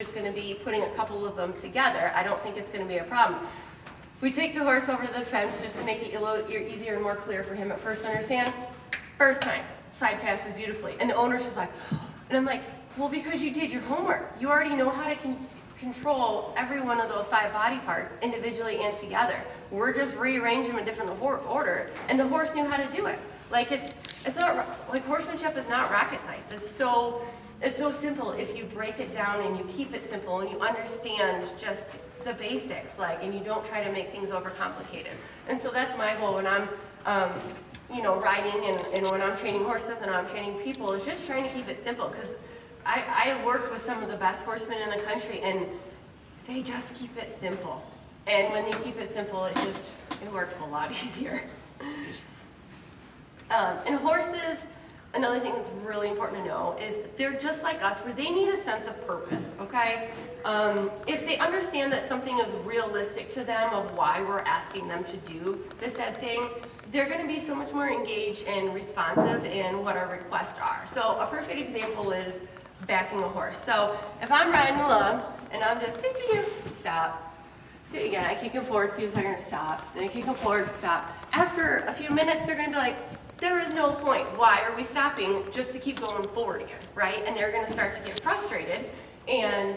just going to be putting a couple of them together. I don't think it's going to be a problem. We take the horse over to the fence just to make it a little easier and more clear for him at first to understand. First time, side passes beautifully. And the owner's just like, and I'm like, well, because you did your homework. You already know how to control every one of those 5 body parts individually and together. We're just rearranging them in different order, and the horse knew how to do it. Like it's not like horsemanship is not rocket science. It's so simple if you break it down and you keep it simple and you understand just the basics, and you don't try to make things overcomplicated. And so that's my goal when I'm riding and when I'm training horses and I'm training people, is just trying to keep it simple, because I have worked with some of the best horsemen in the country, and they just keep it simple. And when they keep it simple, it works a lot easier. And horses, another thing that's really important to know is they're just like us, where they need a sense of purpose, okay? If they understand that something is realistic to them of why we're asking them to do this said thing, they're going to be so much more engaged and responsive in what our requests are. So a perfect example is backing a horse. So if I'm riding along and I'm just stop, do it again, I kick him forward, a few seconds, stop, and I kick him forward, stop. After a few minutes, they're going to be like, there is no point. Why are we stopping just to keep going forward again, right? And they're going to start to get frustrated, and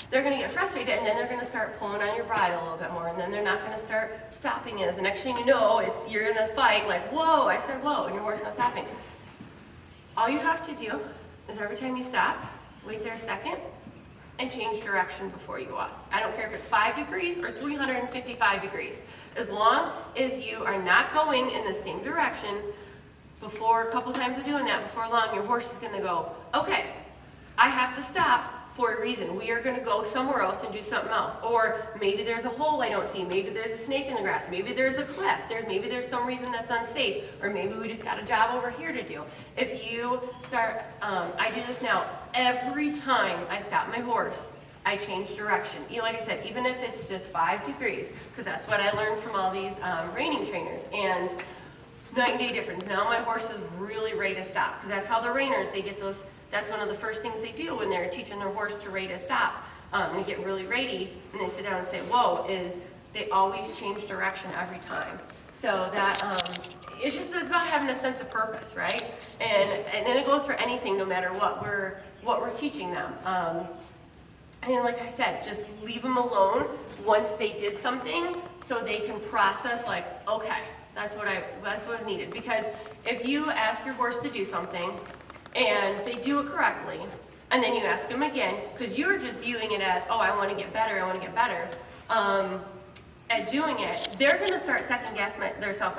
they're going to get frustrated, and then they're going to start pulling on your bridle a little bit more, and then they're not going to start stopping as. The next thing you know, you're in a fight, like, whoa, I said whoa, and your horse is not stopping. All you have to do is every time you stop, wait there a second, and change direction before you walk. I don't care if it's 5 degrees or 355 degrees. As long as you are not going in the same direction, before a couple times of doing that, before long, your horse is going to go, okay, I have to stop for a reason. We are going to go somewhere else and do something else. Or maybe there's a hole I don't see. Maybe there's a snake in the grass. Maybe there's a cliff. Maybe there's some reason that's unsafe. Or maybe we just got a job over here to do. If you start, I do this now, every time I stop my horse, I change direction. Like I said, even if it's just 5 degrees, because that's what I learned from all these reining trainers. And night and day difference. Now my horse is really ready to stop, because that's how the reiners, they get those. That's one of the first things they do when they're teaching their horse to ready to stop. And get really ready, and they sit down and say, whoa, is they always change direction every time. So that, it's about having a sense of purpose, right? And it goes for anything, no matter what we're teaching them. And like I said, just leave them alone once they did something, so they can process, like, okay, that's what needed. Because if you ask your horse to do something and they do it correctly, and then you ask them again, because you're just viewing it as, oh, I want to get better at doing it, they're going to start second guessing themselves.